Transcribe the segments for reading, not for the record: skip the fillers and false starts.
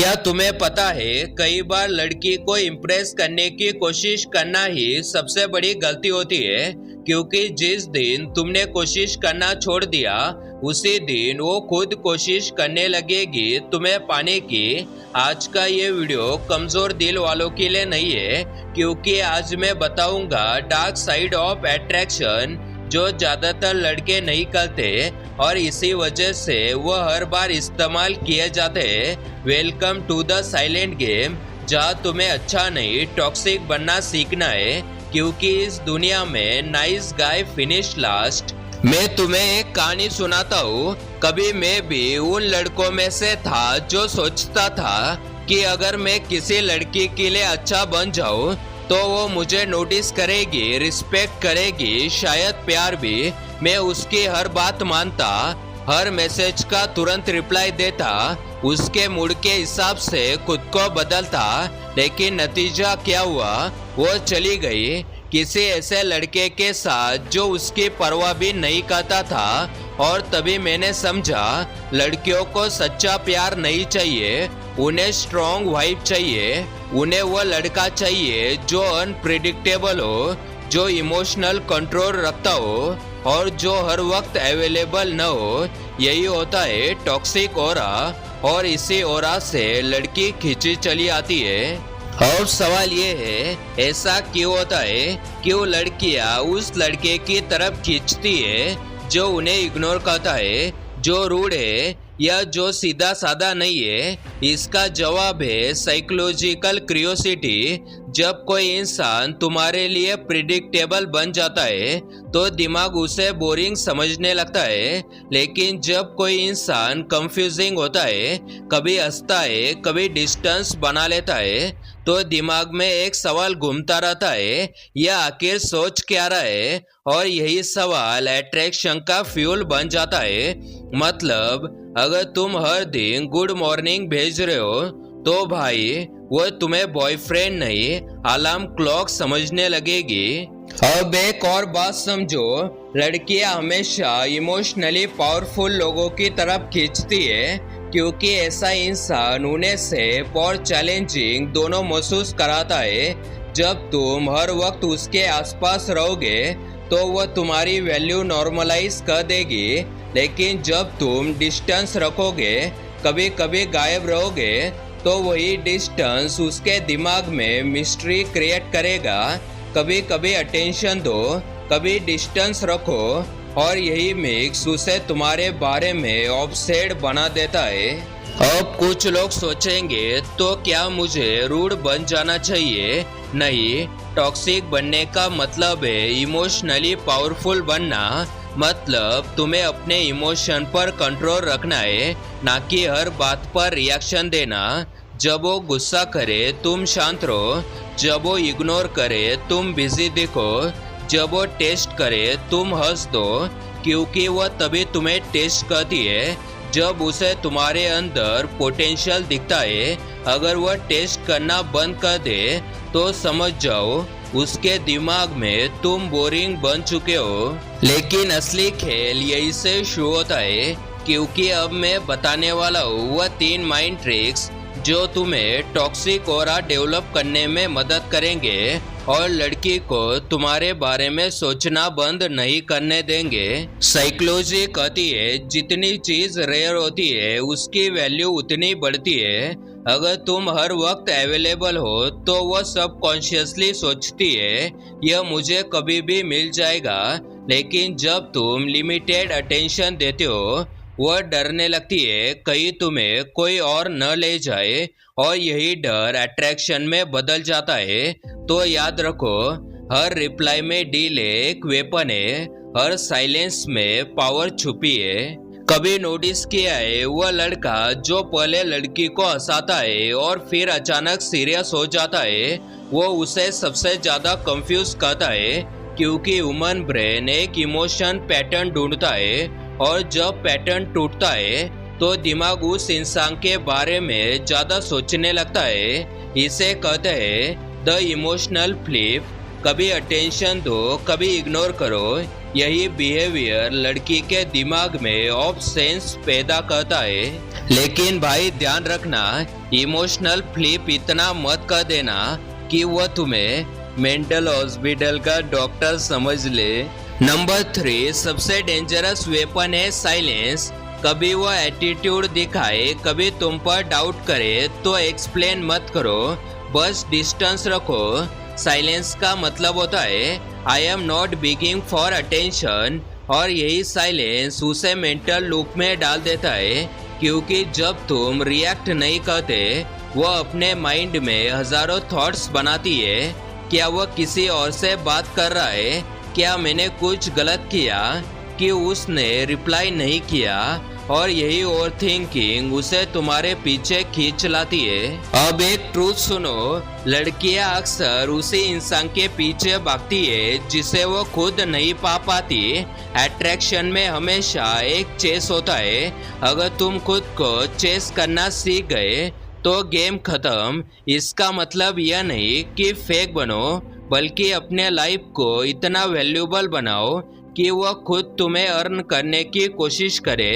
क्या तुम्हें पता है कई बार लड़की को इम्प्रेस करने की कोशिश करना ही सबसे बड़ी गलती होती है, क्योंकि जिस दिन तुमने कोशिश करना छोड़ दिया उसी दिन वो खुद कोशिश करने लगेगी तुम्हें पाने की। आज का ये वीडियो कमजोर दिल वालों के लिए नहीं है, क्योंकि आज मैं बताऊंगा डार्क साइड ऑफ अट्रैक्शन जो ज्यादातर लड़के नहीं करते और इसी वजह से वह हर बार इस्तेमाल किए जाते हैं। Welcome to the silent game, जहाँ तुम्हें अच्छा नहीं टॉक्सिक बनना सीखना है, क्योंकि इस दुनिया में नाइस गाय फिनिश लास्ट। मैं तुम्हें एक कहानी सुनाता हूँ। कभी मैं भी उन लड़कों में से था जो सोचता था कि अगर मैं किसी लड़की के लिए अच्छा बन जाऊँ तो वो मुझे नोटिस करेगी, रिस्पेक्ट करेगी, शायद प्यार भी। मैं उसकी हर बात मानता, हर मैसेज का तुरंत रिप्लाई देता, उसके मूड के हिसाब से खुद को बदलता। लेकिन नतीजा क्या हुआ? वो चली गई किसी ऐसे लड़के के साथ जो उसकी परवाह भी नहीं करता था। और तभी मैंने समझा लड़कियों को सच्चा प्यार नहीं चाहिए, उन्हें स्ट्रॉन्ग वाइब चाहिए। उन्हें वो लड़का चाहिए जो अनप्रिडिक्टेबल हो, जो इमोशनल कंट्रोल रखता हो और जो हर वक्त अवेलेबल न हो। यही होता है टॉक्सिक ऑरा, और इसी ऑरा से लड़की खींची चली आती है। और सवाल ये है, ऐसा क्यों होता है? क्यों लड़कियां उस लड़के की तरफ खींचती है जो उन्हें इग्नोर करता है, जो रूड है या जो सीधा साधा नहीं है? इसका जवाब है साइकोलॉजिकल क्यूरियोसिटी। जब कोई इंसान तुम्हारे लिए प्रिडिक्टेबल बन जाता है तो दिमाग उसे बोरिंग समझने लगता है, लेकिन जब कोई इंसान कंफ्यूजिंग होता है, कभी हंसता है, कभी डिस्टेंस बना लेता है, तो दिमाग में एक सवाल घूमता रहता है, यह आखिर सोच क्या रहा है? और यही सवाल अट्रैक्शन का फ्यूल बन जाता है। मतलब अगर तुम हर दिन गुड मॉर्निंग भेज रहे हो तो भाई वो तुम्हें बॉयफ्रेंड नहीं अलार्म क्लॉक समझने लगेगी। अब एक और बात समझो, लड़कियां हमेशा इमोशनली पावरफुल लोगों की तरफ खींचती है, क्योंकि ऐसा इंसान उन्हें सेफ और चैलेंजिंग दोनों महसूस कराता है। जब तुम हर वक्त उसके आसपास रहोगे तो वह तुम्हारी वैल्यू नॉर्मलाइज कर देगी, लेकिन जब तुम डिस्टेंस रखोगे, कभी कभी गायब रहोगे, तो वही डिस्टेंस उसके दिमाग में मिस्ट्री क्रिएट करेगा। कभी कभी अटेंशन दो, कभी डिस्टेंस रखो, और यही मिक्स उसे तुम्हारे बारे में ऑब्सेड बना देता है। अब कुछ लोग सोचेंगे तो क्या मुझे रूड बन जाना चाहिए? नहीं, टॉक्सिक बनने का मतलब है इमोशनली पावरफुल बनना। मतलब तुम्हें अपने इमोशन पर कंट्रोल रखना है, ना कि हर बात पर रिएक्शन देना। जब वो गुस्सा करे तुम शांत रहो, जब वो इग्नोर करे तुम बिजी दिखो, जब वो टेस्ट करे तुम हंस दो, क्योंकि वह तभी तुम्हें टेस्ट करती है जब उसे तुम्हारे अंदर पोटेंशियल दिखता है। अगर वह टेस्ट करना बंद कर दे तो समझ जाओ उसके दिमाग में तुम बोरिंग बन चुके हो। लेकिन असली खेल यही से शुरू होता है, क्योंकि अब मैं बताने वाला हूँ वह 3 माइंड ट्रिक्स जो तुम्हें टॉक्सिक ऑरा डेवलप करने में मदद करेंगे और लड़की को तुम्हारे बारे में सोचना बंद नहीं करने देंगे। साइकोलॉजी कहती है जितनी चीज रेयर होती है उसकी वैल्यू उतनी बढ़ती है। अगर तुम हर वक्त अवेलेबल हो तो वह सबकॉन्शियसली सोचती है यह मुझे कभी भी मिल जाएगा, लेकिन जब तुम लिमिटेड अटेंशन देते हो वह डरने लगती है कहीं तुम्हें कोई और न ले जाए, और यही डर अट्रैक्शन में बदल जाता है। तो याद रखो, हर रिप्लाई में डिले एक वेपन है, हर साइलेंस में पावर छुपी है। कभी नोटिस किया है वह लड़का जो पहले लड़की को हंसाता है और फिर अचानक सीरियस हो जाता है, वो उसे सबसे ज्यादा कंफ्यूज करता है, क्योंकि ह्यूमन ब्रेन एक इमोशन पैटर्न ढूंढता है, और जब पैटर्न टूटता है तो दिमाग उस इंसान के बारे में ज्यादा सोचने लगता है। इसे कहते हैं द इमोशनल फ्लिप। कभी अटेंशन दो, कभी इग्नोर करो। यही बिहेवियर लड़की के दिमाग में ऑफ सेंस पैदा करता है। लेकिन भाई ध्यान रखना, इमोशनल फ्लिप इतना मत कर देना कि वो तुम्हें मेंटल हॉस्पिटल का डॉक्टर समझ ले। नंबर 3 सबसे डेंजरस वेपन है साइलेंस। कभी वो एटीट्यूड दिखाए, कभी तुम पर डाउट करे तो एक्सप्लेन मत करो, बस डिस्टेंस रखो। साइलेंस का मतलब होता है I am not begging for attention, और यही साइलेंस उसे मेंटल लूप में डाल देता है, क्योंकि जब तुम रिएक्ट नहीं करते वो अपने माइंड में हजारों थॉट्स बनाती है। क्या वो किसी और से बात कर रहा है? क्या मैंने कुछ गलत किया कि उसने रिप्लाई नहीं किया? और यही ओवर थिंकिंग उसे तुम्हारे पीछे खींच लाती है। अब एक ट्रूथ सुनो, लड़कियां अक्सर उसी इंसान के पीछे भागती है जिसे वो खुद नहीं पा पाती। अट्रैक्शन में हमेशा एक चेस होता है। अगर तुम खुद को चेस करना सीख गए तो गेम खत्म। इसका मतलब यह नहीं कि फेक बनो, बल्कि अपने लाइफ को इतना वैल्यूबल बनाओ कि वह खुद तुम्हें अर्न करने की कोशिश करे।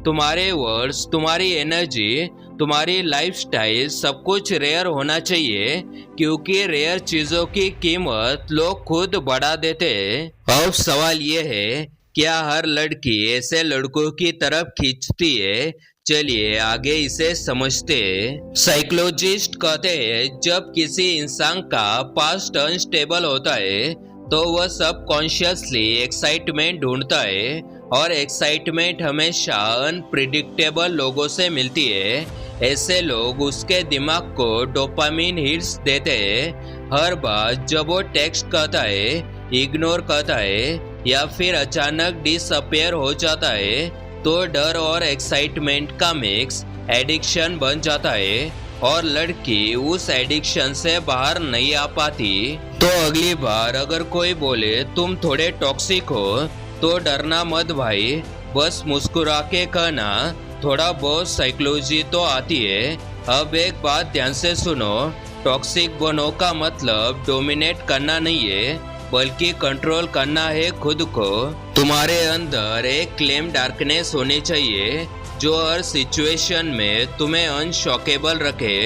तुम्हारे वर्ड्स, तुम्हारी एनर्जी, तुम्हारी लाइफस्टाइल सब कुछ रेयर होना चाहिए, क्योंकि रेयर चीजों की कीमत लोग खुद बढ़ा देते हैं। अब सवाल ये है, क्या हर लड़की ऐसे लड़कों की तरफ खींचती है? चलिए आगे इसे समझते हैं। साइकोलॉजिस्ट कहते हैं जब किसी इंसान का पास्ट अनस्टेबल होता है तो वह सबकॉन्शियसली एक्साइटमेंट ढूंढता है, और एक्साइटमेंट हमेशा अनप्रिडिक्टेबल लोगों से मिलती है। ऐसे लोग उसके दिमाग को डोपामिन हिट्स देते हैं। हर बार जब वो टेक्स्ट करता है, इग्नोर करता है या फिर अचानक डिसअपियर हो जाता है तो डर और एक्साइटमेंट का मिक्स एडिक्शन बन जाता है, और लड़की उस एडिक्शन से बाहर नहीं आ पाती। तो अगली बार अगर कोई बोले तुम थोड़े टॉक्सिक हो तो डरना मत भाई, बस मुस्कुरा के कहना थोड़ा बहुत साइकोलॉजी तो आती है। अब एक बात ध्यान से सुनो, टॉक्सिक बनो का मतलब डोमिनेट करना नहीं है, बल्कि कंट्रोल करना है खुद को। तुम्हारे अंदर एक क्लेम डार्कनेस होनी चाहिए जो हर सिचुएशन में तुम्हें अनशॉकेबल रखे,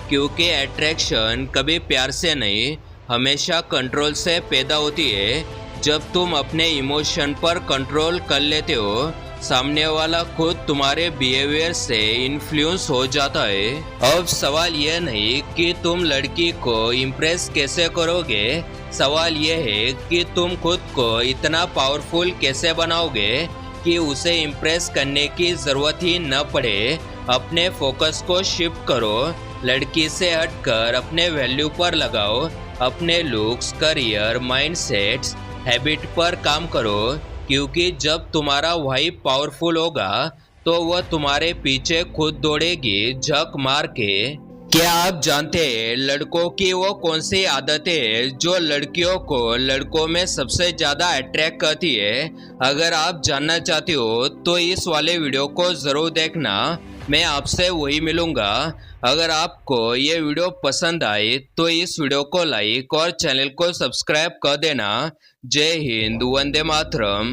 क्योंकि अट्रैक्शन कभी प्यार से नहीं, हमेशा कंट्रोल से पैदा होती है। जब तुम अपने इमोशन पर कंट्रोल कर लेते हो, सामने वाला खुद तुम्हारे बिहेवियर से इन्फ्लुएंस हो जाता है। अब सवाल यह नहीं कि तुम लड़की को इम्प्रेस कैसे करोगे, सवाल यह है कि तुम खुद को इतना पावरफुल कैसे बनाओगे कि उसे इम्प्रेस करने की जरूरत ही न पड़े। अपने फोकस को शिफ्ट करो, लड़की से हटकर अपने वैल्यू पर लगाओ, अपने लुक्स, करियर, माइंडसेट्स, हैबिट पर काम करो, क्योंकि जब तुम्हारा वाइब पावरफुल होगा तो वह तुम्हारे पीछे खुद दौड़ेगी झक मार के। क्या आप जानते हैं लड़कों की वो कौन सी आदतें हैं जो लड़कियों को लड़कों में सबसे ज्यादा अट्रैक्ट करती है? अगर आप जानना चाहते हो तो इस वाले वीडियो को जरूर देखना, मैं आपसे वही मिलूंगा। अगर आपको ये वीडियो पसंद आए तो इस वीडियो को लाइक और चैनल को सब्सक्राइब कर देना। जय हिंद, वंदे मातरम।